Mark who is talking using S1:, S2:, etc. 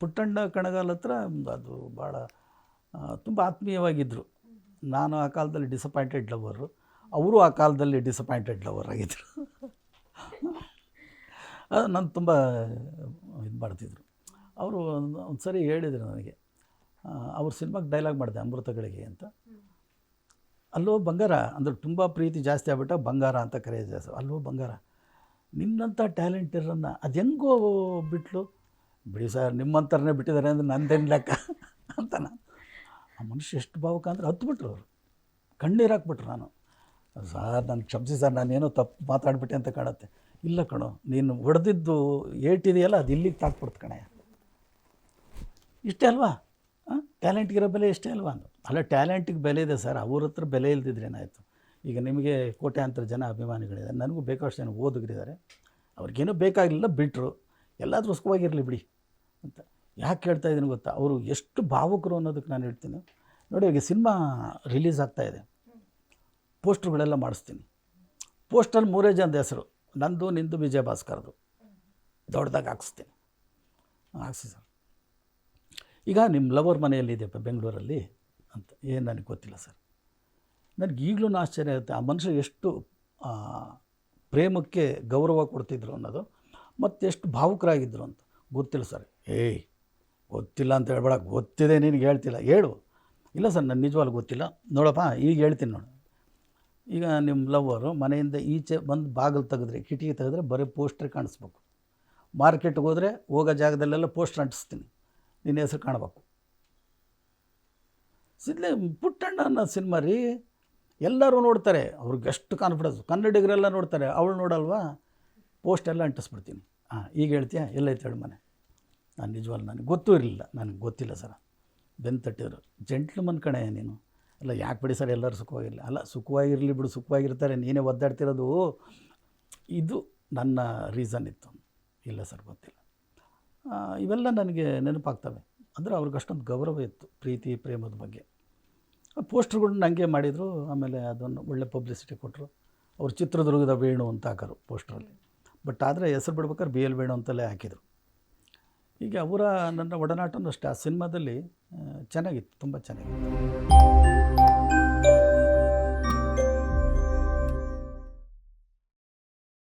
S1: ಪುಟ್ಟಣ್ಣ ಕಣಗಾಲ್ ಹತ್ರ ಅದು ಭಾಳ ತುಂಬ ಆತ್ಮೀಯವಾಗಿದ್ದರು. ನಾನು ಆ ಕಾಲದಲ್ಲಿ ಡಿಸಪಾಯಿಂಟೆಡ್ ಲವರು, ಅವರು ಆ ಕಾಲದಲ್ಲಿ ಡಿಸಪಾಯಿಂಟೆಡ್ ಲವರ್ ಆಗಿದ್ದರು. ನಾನು ತುಂಬ ಇದು ಮಾಡ್ತಿದ್ರು. ಅವರು ಒಂದು ಸರಿ ಹೇಳಿದರು ನನಗೆ, ಅವ್ರ ಸಿನಿಮಾಗೆ ಡೈಲಾಗ್ ಮಾಡಿದೆ ಅಮೃತಗಳಿಗೆ ಅಂತ. ಅಲ್ಲೋ ಬಂಗಾರ ಅಂದರೆ ತುಂಬ ಪ್ರೀತಿ ಜಾಸ್ತಿ ಆಗ್ಬಿಟ್ಟ ಬಂಗಾರ ಅಂತ ಕರೆಯೋದು ಜಾಸ್ತಿ. ಅಲ್ಲೋ ಬಂಗಾರ, ನಿನ್ನಂಥ ಟ್ಯಾಲೆಂಟ್ ಇರೋನ್ನ ಅದು ಹೆಂಗೋ ಬಿಟ್ಲು. ಬಿಡಿ ಸರ್, ನಿಮ್ಮಂಥರನ್ನೇ ಬಿಟ್ಟಿದ್ದಾರೆ ಅಂದರೆ ನಂದೇನು ಲೆಕ್ಕ ಅಂತ. ನಾನು ಆ ಮನುಷ್ಯ ಎಷ್ಟು ಭಾವುಕ ಅಂದರೆ ಹತ್ಬಿಟ್ರು ಅವರು, ಕಣ್ಣೀರು ಹಾಕ್ಬಿಟ್ರು. ನಾನು ಸರ್ ನಾನು ಕ್ಷಮಿಸಿ ಸರ್, ನಾನೇನೋ ತಪ್ಪು ಮಾತಾಡ್ಬಿಟ್ಟೆ ಅಂತ ಕಾಣುತ್ತೆ. ಇಲ್ಲ ಕಣೋ, ನೀನು ಹೊಡೆದಿದ್ದು ಏಟಿದೆಯಲ್ಲ ಅದು ಇಲ್ಲಿಗೆ ತಾಕ್ಬಿಡ್ತು ಕಣಯ್ಯ. ಇಷ್ಟೇ ಅಲ್ವಾ ಟ್ಯಾಲೆಂಟ್ಗಿರೋ ಬೆಲೆ ಇಷ್ಟೇ ಅಲ್ವಾ ಅಂದು. ಅಲ್ಲ, ಟ್ಯಾಲೆಂಟಿಗೆ ಬೆಲೆ ಇದೆ ಸರ್, ಅವ್ರ ಹತ್ರ ಬೆಲೆ ಇಲ್ದಿದ್ರೆ ಏನಾಯಿತು. ಈಗ ನಿಮಗೆ ಕೋಟ್ಯಾಂತರ ಜನ ಅಭಿಮಾನಿಗಳಿದ್ದಾರೆ, ನನಗೂ ಬೇಕಾದಷ್ಟು ಜನ ಓದುಗರಿದ್ದಾರೆ, ಅವ್ರಿಗೇನೂ ಬೇಕಾಗಿಲ್ಲ ಬಿಟ್ಟರು, ಎಲ್ಲಾದರೂ ಸುಖವಾಗಿರಲಿ ಬಿಡಿ ಅಂತ. ಯಾಕೆ ಹೇಳ್ತಾ ಇದ್ದೀನಿ ಗೊತ್ತಾ, ಅವರು ಎಷ್ಟು ಭಾವುಕರು ಅನ್ನೋದಕ್ಕೆ ನಾನು ಹೇಳ್ತೀನಿ. ನೋಡಿ, ಈಗ ಸಿನಿಮಾ ರಿಲೀಸ್ ಆಗ್ತಾಯಿದೆ, ಪೋಸ್ಟ್ರುಗಳೆಲ್ಲ ಮಾಡಿಸ್ತೀನಿ. ಪೋಸ್ಟಲ್ಲಿ 3 ಜನದ ಹೆಸರು, ನಂದು ನಿಂದು ವಿಜಯ ಭಾಸ್ಕರ್ದು ದೊಡ್ಡದಾಗಿ ಹಾಕಿಸ್ತೀನಿ. ಹಾಕ್ಸಿ ಸರ್. ಈಗ ನಿಮ್ಮ ಲವರ್ ಮನೆಯಲ್ಲಿದೆಯಪ್ಪ ಬೆಂಗಳೂರಲ್ಲಿ ಅಂತ, ಏನು ನನಗೆ ಗೊತ್ತಿಲ್ಲ ಸರ್. ನನಗೆ ಈಗಲೂ ಆಶ್ಚರ್ಯ ಆಗುತ್ತೆ, ಆ ಮನುಷ್ಯ ಎಷ್ಟು ಪ್ರೇಮಕ್ಕೆ ಗೌರವ ಕೊಡ್ತಿದ್ರು ಅನ್ನೋದು, ಮತ್ತು ಎಷ್ಟು ಭಾವುಕರಾಗಿದ್ದರು ಅಂತ ಗೊತ್ತಿಲ್ಲ ಸರ್. ಏಯ್ ಗೊತ್ತಿಲ್ಲ ಅಂತ ಹೇಳ್ಬೇಡ, ಗೊತ್ತಿದೆ ನಿನಗೆ ಹೇಳ್ತಿಲ್ಲ ಹೇಳು. ಇಲ್ಲ ಸರ್, ನಾನು ನಿಜವಾಗ್ಲೂ ಗೊತ್ತಿಲ್ಲ. ನೋಡಪ್ಪ ಈಗ ಹೇಳ್ತೀನಿ ನೋಡು. ಈಗ ನಿಮ್ಮ ಲವ್ವರು ಮನೆಯಿಂದ ಈಚೆ ಬಂದು ಬಾಗಿಲು ತೆಗೆದ್ರೆ, ಕಿಟಕಿ ತೆಗೆದ್ರೆ ಬರೀ ಪೋಸ್ಟ್ರೇ ಕಾಣಿಸ್ಬೇಕು. ಮಾರ್ಕೆಟ್ಗೆ ಹೋದರೆ ಹೋಗೋ ಜಾಗದಲ್ಲೆಲ್ಲ ಪೋಸ್ಟ್ರ್ ಅಂಟಿಸ್ತೀನಿ, ನಿನ್ನ ಹೆಸರು ಕಾಣಬೇಕು. ಸಿದ್ಲೇ ಪುಟ್ಟಣ್ಣ ಅನ್ನೋ ಸಿನಿಮಾ ರೀ, ಎಲ್ಲರೂ ನೋಡ್ತಾರೆ, ಅವ್ರಿಗೆ ಎಷ್ಟು ಕಾನ್ಫಿಡೆನ್ಸು. ಕನ್ನಡಿಗರೆಲ್ಲ ನೋಡ್ತಾರೆ, ಅವಳು ನೋಡಲ್ವಾ, ಪೋಸ್ಟ್ ಎಲ್ಲ ಅಂಟಿಸ್ಬಿಡ್ತೀನಿ. ಈಗ ಹೇಳ್ತೀಯಾ, ಎಲ್ಲೈತೆ ಹೇಳು ಮನೆ. ನಾನು ನಿಜವಾಗ್ಲೂ ನನಗೆ ಗೊತ್ತೂ ಇರಲಿಲ್ಲ, ನನಗೆ ಗೊತ್ತಿಲ್ಲ ಸರ್. ಬೆನ್ನು ತಟ್ಟಿದ್ರು. ಜೆಂಟ್ಲ್ಮನ್ ಕಣೆ ನೀನು. ಅಲ್ಲ, ಯಾಕೆ ಬಿಡಿ ಸರ್, ಎಲ್ಲರೂ ಸುಖವಾಗಿರಲಿ. ಅಲ್ಲ, ಸುಖವಾಗಿರಲಿ ಬಿಡು, ಸುಖವಾಗಿರ್ತಾರೆ, ನೀನೇ ಒದ್ದಾಡ್ತಿರೋದು. ಇದು ನನ್ನ ರೀಸನ್ ಇತ್ತು. ಇಲ್ಲ ಸರ್, ಗೊತ್ತಿಲ್ಲ. ಇವೆಲ್ಲ ನನಗೆ ನೆನಪಾಗ್ತವೆ. ಅಂದರೆ ಅವ್ರಿಗೆ ಅಷ್ಟೊಂದು ಗೌರವ ಇತ್ತು ಪ್ರೀತಿ ಪ್ರೇಮದ ಬಗ್ಗೆ. ಪೋಸ್ಟ್ರುಗಳನ್ನ ಹಂಗೆ ಮಾಡಿದರು. ಆಮೇಲೆ ಅದನ್ನು ಒಳ್ಳೆ ಪಬ್ಲಿಸಿಟಿ ಕೊಟ್ಟರು. ಅವ್ರು ಚಿತ್ರದುರ್ಗದ ವೇಣು ಅಂತ ಹಾಕೋರು ಪೋಸ್ಟ್ರಲ್ಲಿ. ಬಟ್ ಆದರೆ ಹೆಸರು ಬಿಡ್ಬೇಕಾದ್ರೆ BL ವೇಣು ಅಂತಲೇ ಹಾಕಿದರು. ಹೀಗೆ ಅವರ ನನ್ನ ಒಡನಾಟನೂ ಅಷ್ಟೇ ಆ ಸಿನಿಮಾದಲ್ಲಿ ಚೆನ್ನಾಗಿತ್ತು, ತುಂಬ ಚೆನ್ನಾಗಿತ್ತು.